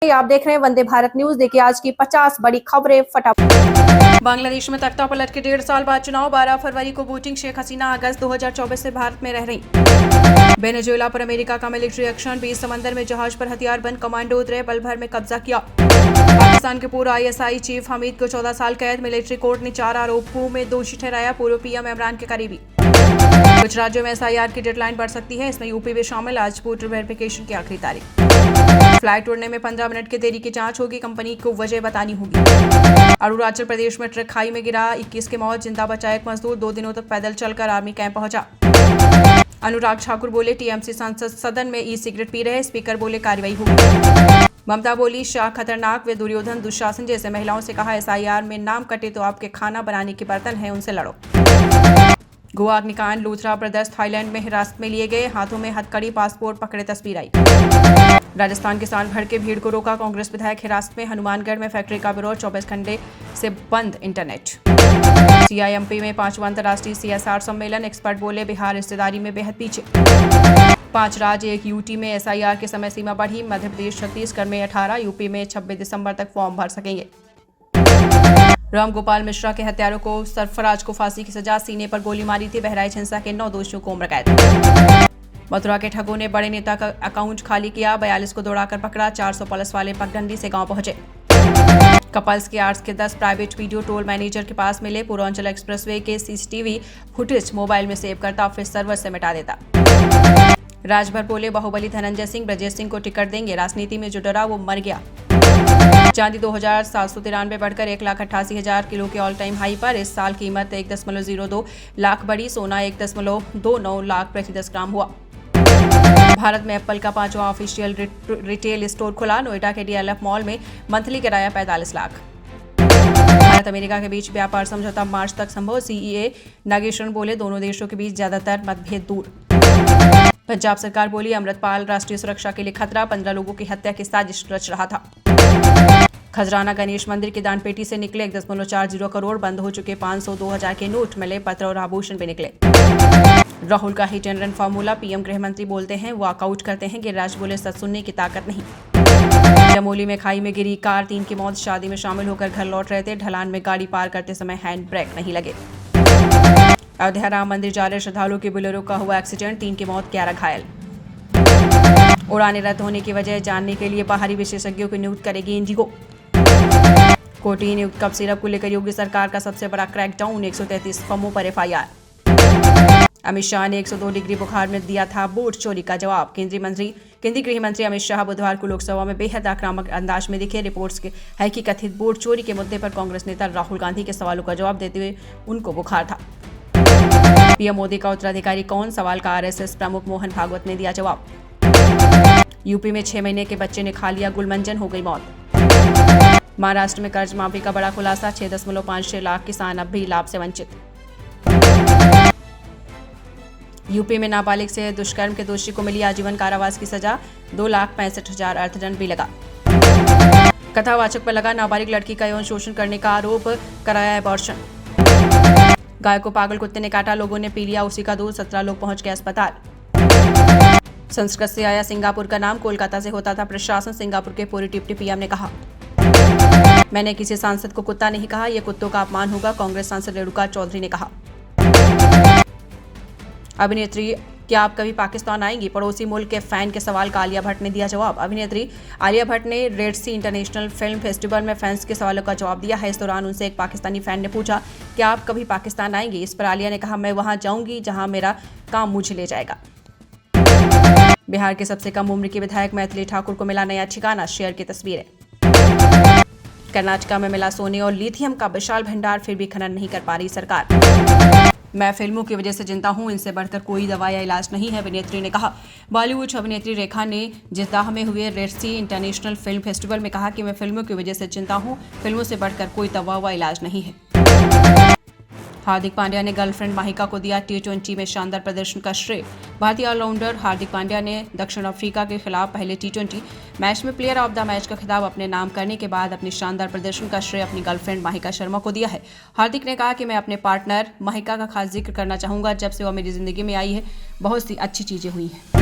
आप देख रहे हैं वंदे भारत न्यूज। देखिए आज की 50 बड़ी खबरें फटाफट। बांग्लादेश में तख्ता पलट के 1.5 साल बाद चुनाव। 12 फरवरी को वोटिंग। शेख हसीना अगस्त 2024 से भारत में रह रही। वेनेजुएला पर अमेरिका का मिलिट्री एक्शन। 20 समंदर में जहाज पर हथियारबंद कमांडो उतरे। पल भर में कब्जा किया। पाकिस्तान के पूर्व ISI चीफ हमीद को 14 साल कैद। मिलिट्री कोर्ट ने 4 आरोपों में दोषी ठहराया। पूर्व PM इमरान के करीबी। कुछ राज्यों में SIR की डेडलाइन बढ़ सकती है, इसमें यूपी भी शामिल। आज वोटर वेरिफिकेशन की आखिरी तारीख। फ्लाइट उड़ने में 15 मिनट की देरी की जांच होगी, कंपनी को वजह बतानी होगी। अरुणाचल प्रदेश में ट्रक खाई में गिरा, 21 की मौत। जिंदा बचा एक मजदूर। 2 दिनों तक पैदल चलकर आर्मी कैंप पहुंचा। अनुराग ठाकुर बोले TMC सांसद सदन में ई-सिगरेट पी रहे। स्पीकर बोले कार्रवाई होगी। ममता बोली शाह खतरनाक व दुर्योधन दुशासन जैसे। महिलाओं से कहा SIR में नाम कटे तो आपके खाना बनाने के बर्तन हैं, उनसे लड़ो। गोवा अग्निकांड। लूथरा ब्रदर्स थाईलैंड में हिरासत में लिए गए। हाथों में हथकड़ी, पासपोर्ट पकड़े, तस्वीर आई। राजस्थान किसान भड़ के भीड़ को रोका। कांग्रेस विधायक हिरासत में। हनुमानगढ़ में फैक्ट्री का विरोध। 24 घंटे से बंद इंटरनेट। CIMP में 5वां अंतर्राष्ट्रीय CSR सम्मेलन। एक्सपर्ट बोले बिहार हिस्सेदारी में बेहद पीछे। 5 राज्य 1 UT में SIR की समय सीमा बढ़ी। मध्य प्रदेश, छत्तीसगढ़ में 18, यूपी में 26 दिसंबर तक फॉर्म भर सकेंगे। राम गोपाल मिश्रा के हत्यारों को सरफराज को फांसी की सजा। सीने पर गोली मारी थी। बहराइच हिंसा के 9 दोषियों को उम्र कैद। मथुरा के ठगों ने बड़े नेता का अकाउंट खाली किया। 42 को दौड़ाकर पकड़ा। 400 पुलिस वाले पगडंडी से गांव पहुंचे। कपल्स के आर्ट्स के 10 प्राइवेट वीडियो टोल मैनेजर के पास मिले। पूर्वांचल एक्सप्रेसवे के CCTV फुटेज मोबाइल में सेव करता, फिर सर्वर से मिटा देता। राजभर बोले बाहुबली धनंजय सिंह, ब्रजेश सिंह को टिकट देंगे। राजनीति में जो डरा वो मर गया। चांदी 2793 बढ़कर 1,88,000 किलो के ऑल टाइम हाई पर। इस साल कीमत 1.02 लाख बढ़ी। सोना 1.29 लाख प्रति 10 ग्राम हुआ। भारत में एप्पल का 5वां ऑफिशियल रिटेल स्टोर खुला। नोएडा के DLF मॉल में मंथली किराया 45 लाख। भारत अमेरिका के बीच व्यापार समझौता मार्च तक संभव। CEA नागेश्वरन बोले दोनों देशों के बीच ज्यादातर मतभेद दूर। पंजाब सरकार बोली अमृतपाल राष्ट्रीय सुरक्षा के लिए खतरा। 15 लोगों की हत्या की साजिश रच रहा था। खजराना गणेश मंदिर की दानपेटी से निकले 1.40 करोड़। बंद हो चुके 500, 2000 के नोट मिले। पत्र और आभूषण भी निकले। राहुल का hit and run formula. PM गृह मंत्री बोलते हैं वॉकआउट करते हैं। गिरिराज बोले सच सुनने की ताकत नहीं। चमोली में खाई में गिरी कार, 3 की मौत। शादी में शामिल होकर घर लौट रहे थे। ढलान में गाड़ी पार करते समय हैंड ब्रेक नहीं लगे। अयोध्या राम मंदिर जा रहे श्रद्धालुओं के बोलेरो का हुआ एक्सीडेंट। 3 की मौत, 11 घायल। उड़ानें रद्द होने की वजह जानने के लिए बाहरी विशेषज्ञों की नियुक्त करेगी इंडिगो। कोटी नियुक्त कप सिरप को लेकर योगी सरकार का सबसे बड़ा क्रैकडाउन। 133 फर्मों पर FIR। अमित शाह ने 102 डिग्री बुखार में दिया था वोट चोरी का जवाब। केंद्रीय गृह मंत्री अमित शाह बुधवार को लोकसभा में बेहद आक्रामक अंदाज में दिखे। रिपोर्ट्स है कि कथित वोट चोरी के मुद्दे पर कांग्रेस नेता राहुल गांधी के सवालों का जवाब देते हुए उनको बुखार था। PM मोदी का उत्तराधिकारी कौन? सवाल का RSS प्रमुख मोहन भागवत ने दिया जवाब। यूपी में 6 महीने के बच्चे ने खा लिया गुलमंजन, हो गई मौत। महाराष्ट्र में कर्ज माफी का बड़ा खुलासा। 6.56 लाख किसान अब भी लाभ से वंचित। यूपी में नाबालिग से दुष्कर्म के दोषी को मिली आजीवन कारावास की सजा। 2,65,000 अर्थदंड भी लगा। कथावाचक पर लगा नाबालिग लड़की का यौन शोषण करने का आरोप, कराया एबॉर्शन। गाय को पागल कुत्ते ने काटा, लोगों ने पी लिया उसी का दूध। 17 लोग पहुंच गए अस्पताल। संस्कृत से आया सिंगापुर का नाम, कोलकाता से होता था प्रशासन। सिंगापुर के पूरी डिप्टी PM ने कहा मैंने किसी सांसद को कुत्ता नहीं कहा, यह कुत्तों का अपमान होगा। कांग्रेस सांसद रेणुका चौधरी ने कहा। अभिनेत्री क्या आप कभी पाकिस्तान आएंगी? पड़ोसी मुल्क के फैन के सवाल का आलिया भट्ट ने दिया जवाब। अभिनेत्री आलिया भट्ट ने रेड सी इंटरनेशनल फिल्म फेस्टिवल में फैंस के सवालों का जवाब दिया है। इस दौरान उनसे एक पाकिस्तानी फैन ने पूछा क्या आप कभी पाकिस्तान आएंगी? इस पर आलिया ने कहा मैं वहां जाऊंगी जहां मेरा काम मुझे ले जाएगा। बिहार के सबसे कम उम्र की विधायक मैथिली ठाकुर को मिला नया ठिकाना, शेयर की तस्वीरें। कर्नाटका में मिला सोने और लिथियम का विशाल भंडार, फिर भी खनन नहीं कर पा रही सरकार। मैं फिल्मों की वजह से जिंदा हूं, इनसे बढ़कर कोई दवा या इलाज नहीं है, अभिनेत्री ने कहा। बॉलीवुड अभिनेत्री रेखा ने जिद्दाह में हुए रेड सी इंटरनेशनल फिल्म फेस्टिवल में कहा कि मैं फिल्मों की वजह से जिंदा हूं, फिल्मों से बढ़कर कोई दवा व इलाज नहीं है। हार्दिक पांड्या ने गर्लफ्रेंड माहिका को दिया T20 में शानदार प्रदर्शन का श्रेय। भारतीय ऑलराउंडर हार्दिक पांड्या ने दक्षिण अफ्रीका के खिलाफ पहले T20 मैच में प्लेयर ऑफ द मैच का खिताब अपने नाम करने के बाद अपनी शानदार प्रदर्शन का श्रेय अपनी गर्लफ्रेंड माहिका शर्मा को दिया है। हार्दिक ने कहा कि मैं अपने पार्टनर माहिका का खास जिक्र करना चाहूंगा। जब से वो मेरी जिंदगी में आई है बहुत सी अच्छी चीजें हुई हैं।